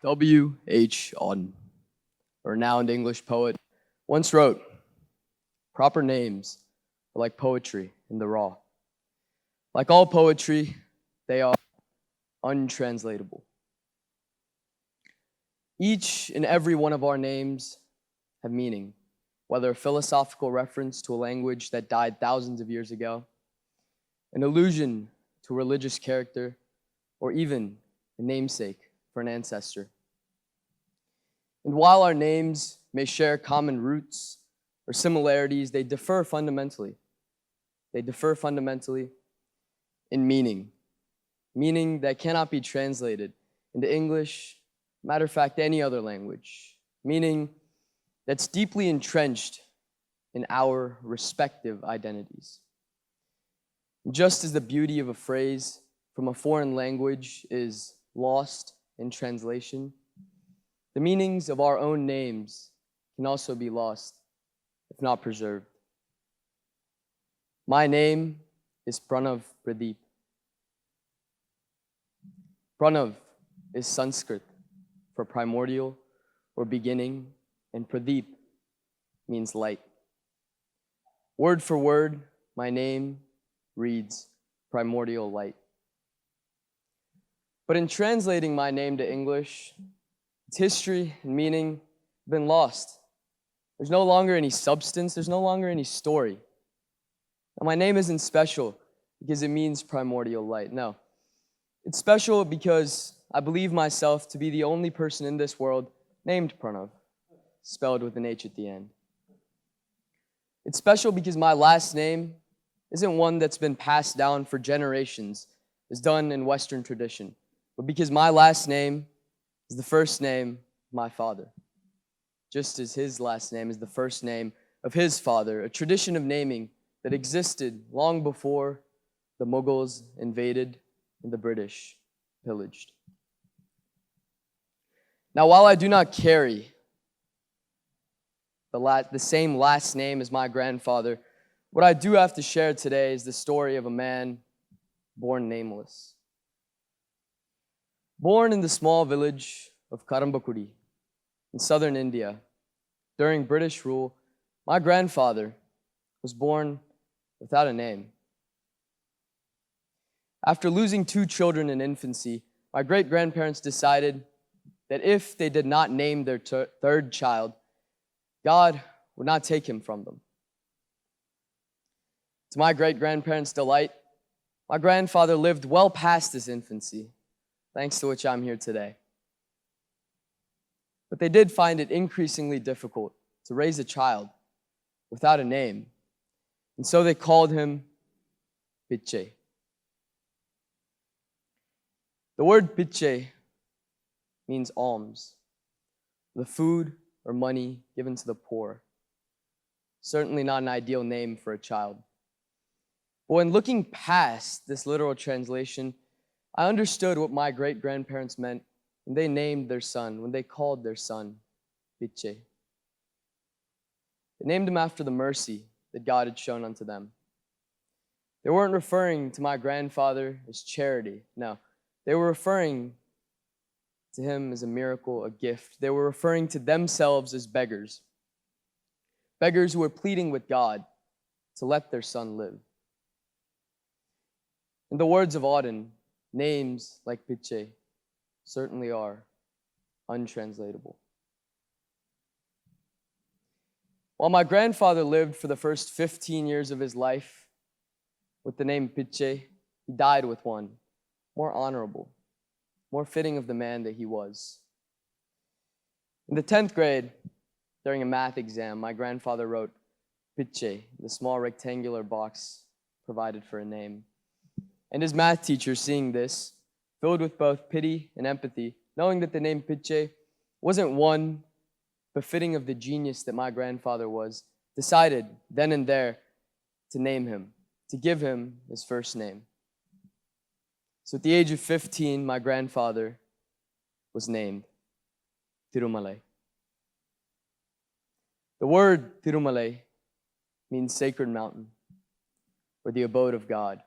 W. H. Auden, a renowned English poet, once wrote, "Proper names are like poetry in the raw. Like all poetry, they are untranslatable. Each and every one of our names have meaning, whether a philosophical reference to a language that died thousands of years ago, an allusion to a religious character, or even a namesake for an ancestor. And while our names may share common roots or similarities, they differ fundamentally. They differ fundamentally in meaning that cannot be translated into English, matter of fact, any other language, meaning that's deeply entrenched in our respective identities. Just as the beauty of a phrase from a foreign language is lost in translation, the meanings of our own names can also be lost, if not preserved. My name is Pranav Pradeep. Pranav is Sanskrit for primordial or beginning, and Pradeep means light. Word for word, my name reads primordial light. But in translating my name to English, its history and meaning have been lost. There's no longer any substance, there's no longer any story. Now, my name isn't special because it means primordial light. No. It's special because I believe myself to be the only person in this world named Pranav, spelled with an H at the end. It's special because my last name isn't one that's been passed down for generations, as done in Western tradition, but because my last name is the first name of my father, just as his last name is the first name of his father, a tradition of naming that existed long before the Mughals invaded and the British pillaged. Now, while I do not carry the same last name as my grandfather, what I do have to share today is the story of a man born nameless. Born in the small village of Karambakudi in southern India during British rule, my grandfather was born without a name. After losing 2 children in infancy, my great-grandparents decided that if they did not name their third child, God would not take him from them. To my great-grandparents' delight, my grandfather lived well past his infancy, thanks to which I'm here today. But they did find it increasingly difficult to raise a child without a name, and so they called him Piche. The word Piche means alms, the food or money given to the poor. Certainly not an ideal name for a child. But when looking past this literal translation, I understood what my great-grandparents meant when they named their son, when they called their son Piche. They named him after the mercy that God had shown unto them. They weren't referring to my grandfather as charity. No, they were referring to him as a miracle, a gift. They were referring to themselves as beggars. Beggars who were pleading with God to let their son live. In the words of Auden, names like Piche certainly are untranslatable. While my grandfather lived for the first 15 years of his life with the name Piche, he died with one, more honorable, more fitting of the man that he was. In the 10th grade, during a math exam, my grandfather wrote Piche, the small rectangular box provided for a name. And his math teacher, seeing this, filled with both pity and empathy, knowing that the name Piche wasn't one befitting of the genius that my grandfather was, decided then and there to name him, to give him his first name. So at the age of 15, my grandfather was named Tirumalai. The word Tirumalai means sacred mountain or the abode of God.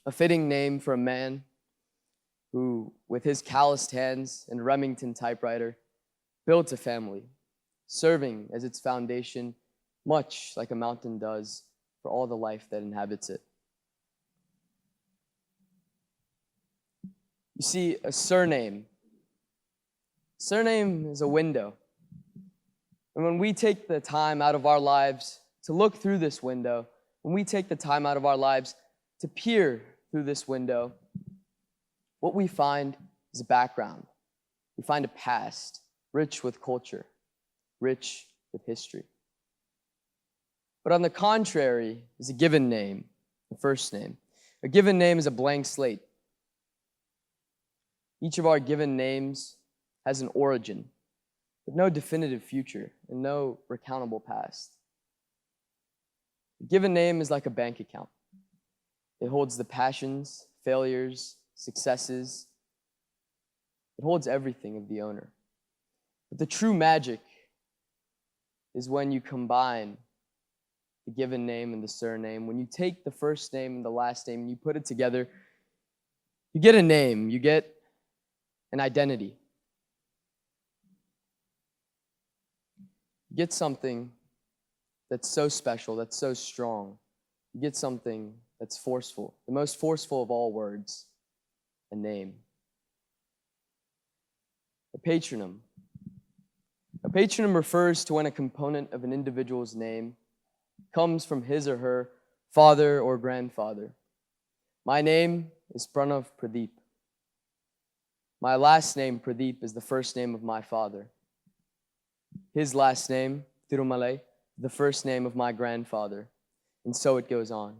A fitting name for a man who, with his calloused hands and Remington typewriter, built a family, serving as its foundation, much like a mountain does for all the life that inhabits it. You see, a surname is a window. And when we take the time out of our lives to look through this window, when we take the time out of our lives to peer through this window, what we find is a background. We find a past rich with culture, rich with history. But on the contrary is a given name, the first name. A given name is a blank slate. Each of our given names has an origin, with no definitive future and no recountable past. A given name is like a bank account. It holds the passions, failures, successes. It holds everything of the owner. But the true magic is when you combine the given name and the surname. When you take the first name and the last name and you put it together, you get a name, you get an identity. You get something that's so special, that's so strong. You get something that's forceful, the most forceful of all words, a name. A patronym. A patronym refers to when a component of an individual's name comes from his or her father or grandfather. My name is Pranavh Pradeep. My last name, Pradeep, is the first name of my father. His last name, Tirumalai, the first name of my grandfather. And so it goes on.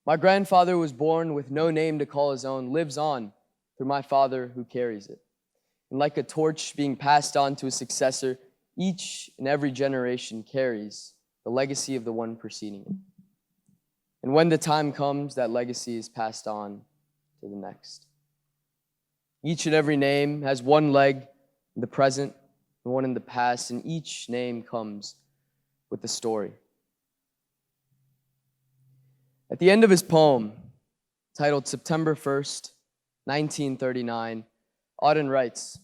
My grandfather was born with no name to call his own, lives on through my father who carries it. And like a torch being passed on to a successor, each and every generation carries the legacy of the one preceding it. And when the time comes, that legacy is passed on to the next. Each and every name has one leg in the present and one in the past, and each name comes with a story. At the end of his poem, titled September 1st, 1939, Auden writes,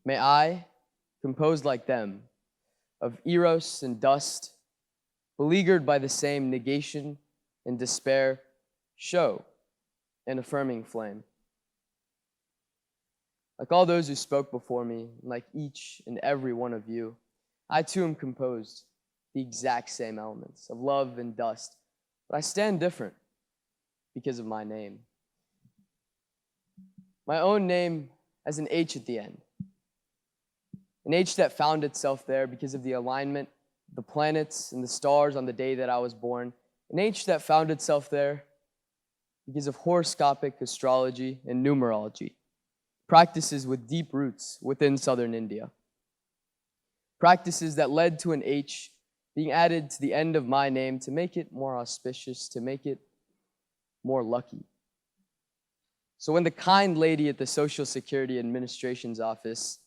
"May I, composed like them, of eros and dust, beleaguered by the same negation and despair, show an affirming flame." Like all those who spoke before me, and like each and every one of you, I too am composed the exact same elements of love and dust, but I stand different because of my name. My own name has an H at the end. An H that found itself there because of the alignment of the planets and the stars on the day that I was born. An H that found itself there because of horoscopic astrology and numerology, practices with deep roots within southern India. Practices that led to an H being added to the end of my name to make it more auspicious, to make it more lucky. So when the kind lady at the Social Security Administration's office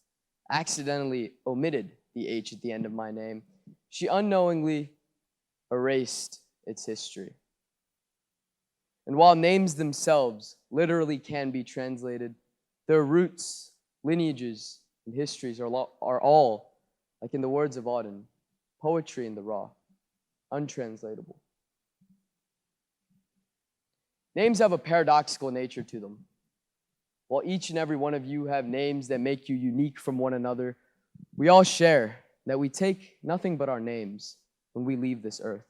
accidentally omitted the H at the end of my name, she unknowingly erased its history. And while names themselves literally can be translated, their roots, lineages, and histories are all, like in the words of Auden, poetry in the raw, untranslatable. Names have a paradoxical nature to them. While each and every one of you have names that make you unique from one another, we all share that we take nothing but our names when we leave this earth.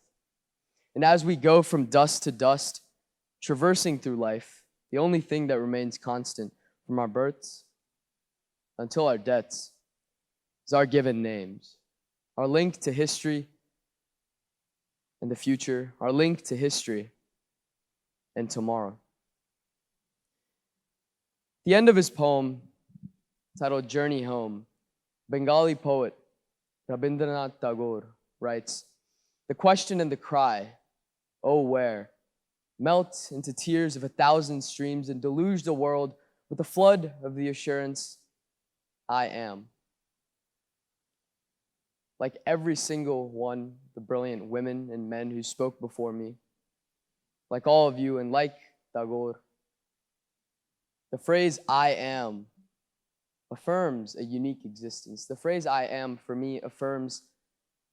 And as we go from dust to dust, traversing through life, the only thing that remains constant from our births until our deaths is our given names, our link to history and the future, our link to history and tomorrow. The end of his poem, titled Journey Home, Bengali poet Rabindranath Tagore writes, "The question and the cry, oh where, melt into tears of 1,000 streams and deluge the world with a flood of the assurance, I am." Like every single one, the brilliant women and men who spoke before me, like all of you and like Tagore, The phrase I am affirms a unique existence. The phrase I am, for me, affirms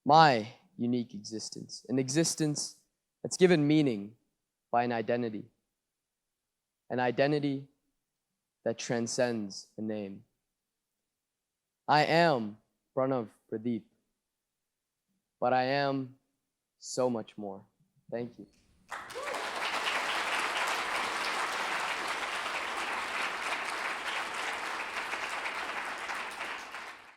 my unique existence, an existence that's given meaning by an identity that transcends a name. I am Pranav Pradeep, but I am so much more. Thank you.